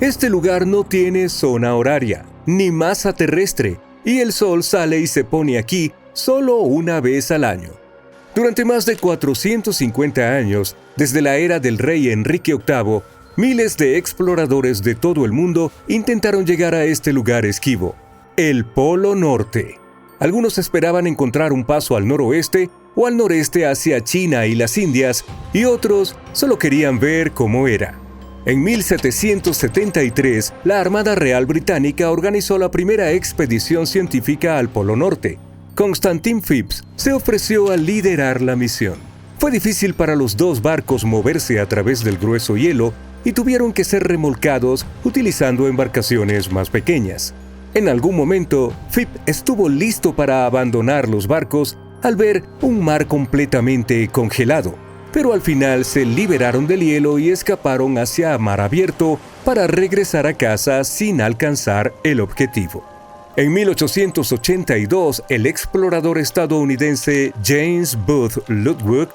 Este lugar no tiene zona horaria, ni masa terrestre, y el sol sale y se pone aquí solo una vez al año. Durante más de 450 años, desde la era del rey Enrique VIII, miles de exploradores de todo el mundo intentaron llegar a este lugar esquivo, el Polo Norte. Algunos esperaban encontrar un paso al noroeste o al noreste hacia China y las Indias, y otros solo querían ver cómo era. En 1773, la Armada Real Británica organizó la primera expedición científica al Polo Norte. Constantine Phipps se ofreció a liderar la misión. Fue difícil para los dos barcos moverse a través del grueso hielo y tuvieron que ser remolcados utilizando embarcaciones más pequeñas. En algún momento, Phipps estuvo listo para abandonar los barcos al ver un mar completamente congelado, pero al final se liberaron del hielo y escaparon hacia mar abierto para regresar a casa sin alcanzar el objetivo. En 1882, el explorador estadounidense James Booth Ludwig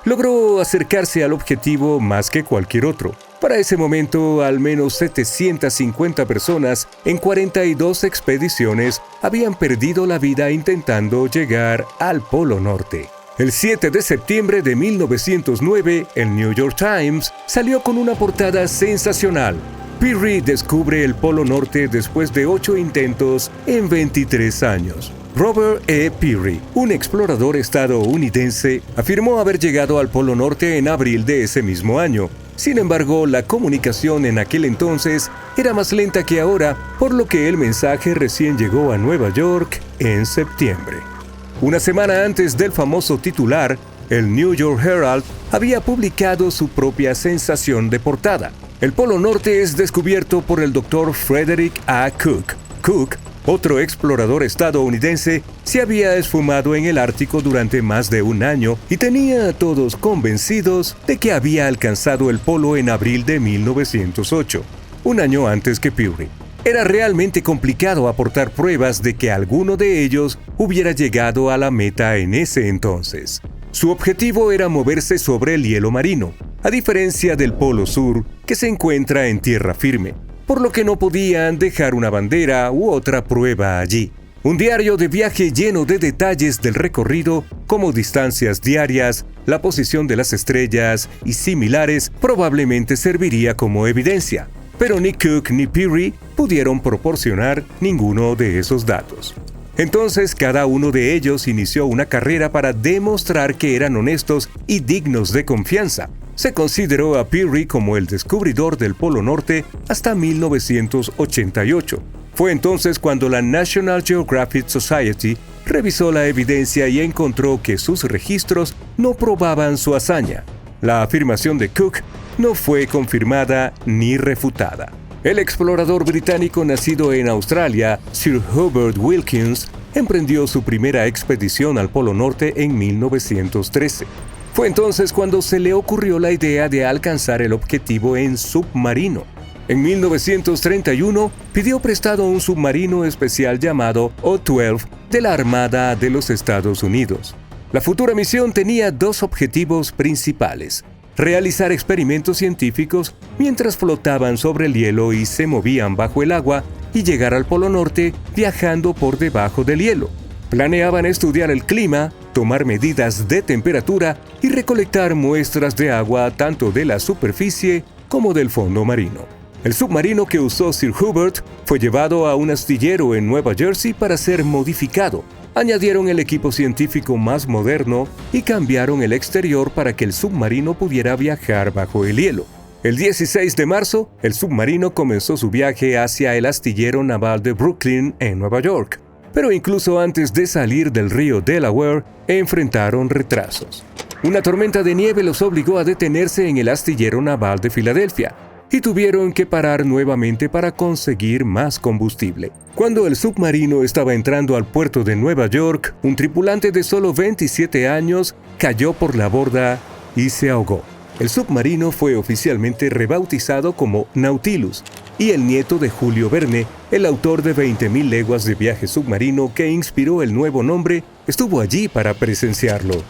logró acercarse al objetivo más que cualquier otro. Para ese momento, al menos 750 personas en 42 expediciones habían perdido la vida intentando llegar al Polo Norte. El 7 de septiembre de 1909, el New York Times salió con una portada sensacional. Peary descubre el Polo Norte después de 8 intentos en 23 años. Robert E. Peary, un explorador estadounidense, afirmó haber llegado al Polo Norte en abril de ese mismo año. Sin embargo, la comunicación en aquel entonces era más lenta que ahora, por lo que el mensaje recién llegó a Nueva York en septiembre. Una semana antes del famoso titular, el New York Herald había publicado su propia sensación de portada. El Polo Norte es descubierto por el Dr. Frederick A. Cook. Cook, otro explorador estadounidense, se había esfumado en el Ártico durante más de un año y tenía a todos convencidos de que había alcanzado el polo en abril de 1908, un año antes que Peary. Era realmente complicado aportar pruebas de que alguno de ellos hubiera llegado a la meta en ese entonces. Su objetivo era moverse sobre el hielo marino, a diferencia del Polo Sur, que se encuentra en tierra firme, por lo que no podían dejar una bandera u otra prueba allí. Un diario de viaje lleno de detalles del recorrido, como distancias diarias, la posición de las estrellas y similares, probablemente serviría como evidencia. Pero ni Cook ni Peary pudieron proporcionar ninguno de esos datos. Entonces cada uno de ellos inició una carrera para demostrar que eran honestos y dignos de confianza. Se consideró a Peary como el descubridor del Polo Norte hasta 1988. Fue entonces cuando la National Geographic Society revisó la evidencia y encontró que sus registros no probaban su hazaña. La afirmación de Cook no fue confirmada ni refutada. El explorador británico nacido en Australia, Sir Hubert Wilkins, emprendió su primera expedición al Polo Norte en 1913. Fue entonces cuando se le ocurrió la idea de alcanzar el objetivo en submarino. En 1931 pidió prestado un submarino especial llamado O-12 de la Armada de los Estados Unidos. La futura misión tenía dos objetivos principales: realizar experimentos científicos mientras flotaban sobre el hielo y se movían bajo el agua, y llegar al Polo Norte viajando por debajo del hielo. Planeaban estudiar el clima, tomar medidas de temperatura y recolectar muestras de agua tanto de la superficie como del fondo marino. El submarino que usó Sir Hubert fue llevado a un astillero en Nueva Jersey para ser modificado. Añadieron el equipo científico más moderno y cambiaron el exterior para que el submarino pudiera viajar bajo el hielo. El 16 de marzo, el submarino comenzó su viaje hacia el astillero naval de Brooklyn, en Nueva York. Pero incluso antes de salir del río Delaware, enfrentaron retrasos. Una tormenta de nieve los obligó a detenerse en el astillero naval de Filadelfia, y tuvieron que parar nuevamente para conseguir más combustible. Cuando el submarino estaba entrando al puerto de Nueva York, un tripulante de solo 27 años cayó por la borda y se ahogó. El submarino fue oficialmente rebautizado como Nautilus, y el nieto de Julio Verne, el autor de 20.000 leguas de viaje submarino que inspiró el nuevo nombre, estuvo allí para presenciarlo.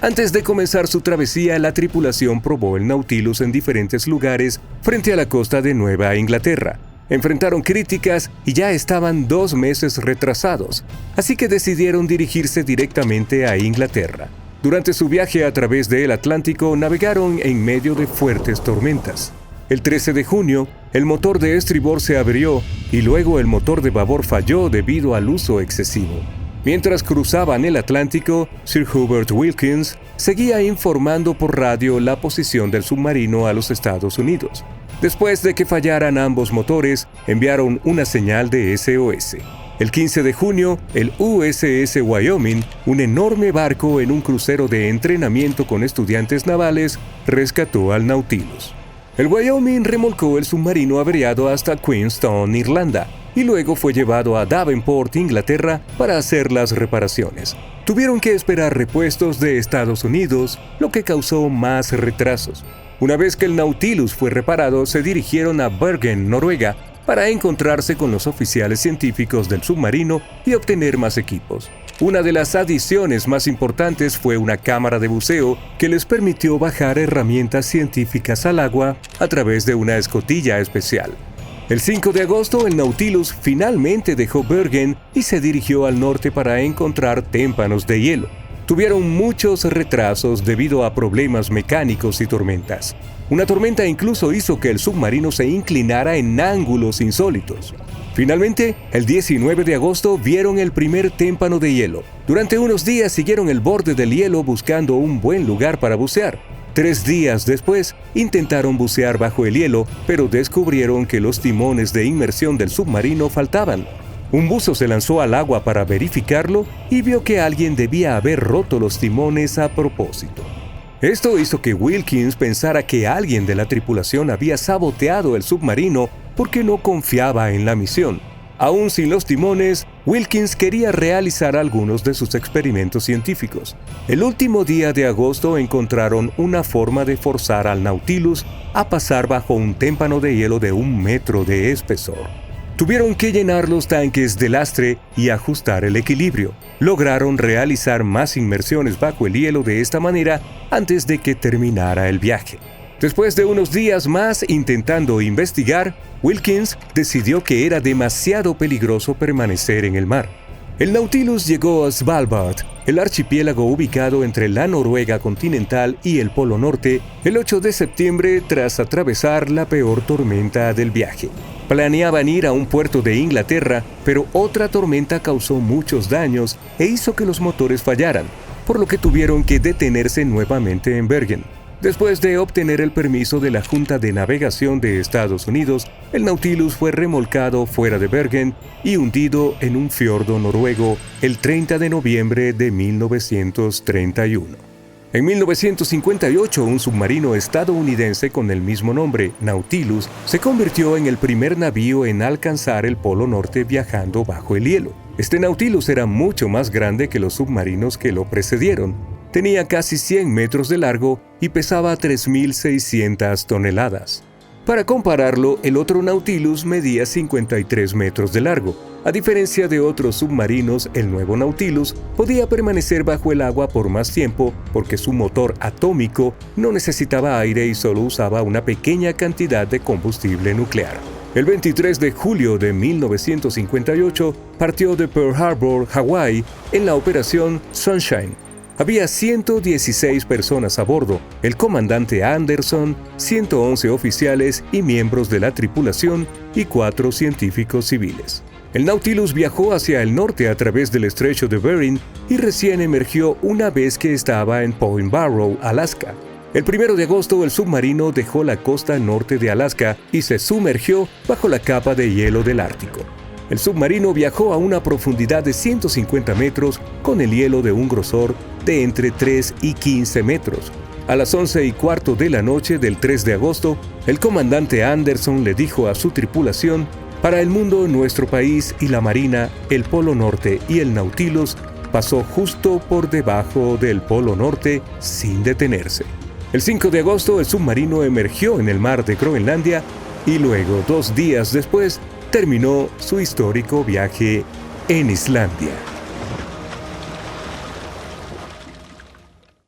Antes de comenzar su travesía, la tripulación probó el Nautilus en diferentes lugares frente a la costa de Nueva Inglaterra. Enfrentaron críticas y ya estaban 2 meses retrasados, así que decidieron dirigirse directamente a Inglaterra. Durante su viaje a través del Atlántico, navegaron en medio de fuertes tormentas. El 13 de junio, el motor de estribor se averió y luego el motor de babor falló debido al uso excesivo. Mientras cruzaban el Atlántico, Sir Hubert Wilkins seguía informando por radio la posición del submarino a los Estados Unidos. Después de que fallaran ambos motores, enviaron una señal de SOS. El 15 de junio, el USS Wyoming, un enorme barco en un crucero de entrenamiento con estudiantes navales, rescató al Nautilus. El Wyoming remolcó el submarino averiado hasta Queenstown, Irlanda, y luego fue llevado a Davenport, Inglaterra, para hacer las reparaciones. Tuvieron que esperar repuestos de Estados Unidos, lo que causó más retrasos. Una vez que el Nautilus fue reparado, se dirigieron a Bergen, Noruega, para encontrarse con los oficiales científicos del submarino y obtener más equipos. Una de las adiciones más importantes fue una cámara de buceo que les permitió bajar herramientas científicas al agua a través de una escotilla especial. El 5 de agosto, el Nautilus finalmente dejó Bergen y se dirigió al norte para encontrar témpanos de hielo. Tuvieron muchos retrasos debido a problemas mecánicos y tormentas. Una tormenta incluso hizo que el submarino se inclinara en ángulos insólitos. Finalmente, el 19 de agosto vieron el primer témpano de hielo. Durante unos días siguieron el borde del hielo buscando un buen lugar para bucear. 3 días después, intentaron bucear bajo el hielo, pero descubrieron que los timones de inmersión del submarino faltaban. Un buzo se lanzó al agua para verificarlo y vio que alguien debía haber roto los timones a propósito. Esto hizo que Wilkins pensara que alguien de la tripulación había saboteado el submarino porque no confiaba en la misión. Aún sin los timones, Wilkins quería realizar algunos de sus experimentos científicos. El último día de agosto encontraron una forma de forzar al Nautilus a pasar bajo un témpano de hielo de 1 metro de espesor. Tuvieron que llenar los tanques de lastre y ajustar el equilibrio. Lograron realizar más inmersiones bajo el hielo de esta manera antes de que terminara el viaje. Después de unos días más intentando investigar, Wilkins decidió que era demasiado peligroso permanecer en el mar. El Nautilus llegó a Svalbard, el archipiélago ubicado entre la Noruega continental y el Polo Norte, el 8 de septiembre tras atravesar la peor tormenta del viaje. Planeaban ir a un puerto de Inglaterra, pero otra tormenta causó muchos daños e hizo que los motores fallaran, por lo que tuvieron que detenerse nuevamente en Bergen. Después de obtener el permiso de la Junta de Navegación de Estados Unidos, el Nautilus fue remolcado fuera de Bergen y hundido en un fiordo noruego el 30 de noviembre de 1931. En 1958, un submarino estadounidense con el mismo nombre, Nautilus, se convirtió en el primer navío en alcanzar el Polo Norte viajando bajo el hielo. Este Nautilus era mucho más grande que los submarinos que lo precedieron. Tenía casi 100 metros de largo y pesaba 3.600 toneladas. Para compararlo, el otro Nautilus medía 53 metros de largo. A diferencia de otros submarinos, el nuevo Nautilus podía permanecer bajo el agua por más tiempo porque su motor atómico no necesitaba aire y solo usaba una pequeña cantidad de combustible nuclear. El 23 de julio de 1958 partió de Pearl Harbor, Hawái, en la operación Sunshine. Había 116 personas a bordo, el comandante Anderson, 111 oficiales y miembros de la tripulación y 4 científicos civiles. El Nautilus viajó hacia el norte a través del estrecho de Bering y recién emergió una vez que estaba en Point Barrow, Alaska. El 1 de agosto el submarino dejó la costa norte de Alaska y se sumergió bajo la capa de hielo del Ártico. El submarino viajó a una profundidad de 150 metros con el hielo de un grosor de entre 3 y 15 metros. A las 11:15 de la noche del 3 de agosto, el comandante Anderson le dijo a su tripulación: «Para el mundo, nuestro país y la Marina, el Polo Norte y el Nautilus pasó justo por debajo del Polo Norte sin detenerse». El 5 de agosto, el submarino emergió en el mar de Groenlandia y luego, 2 días después, terminó su histórico viaje en Islandia.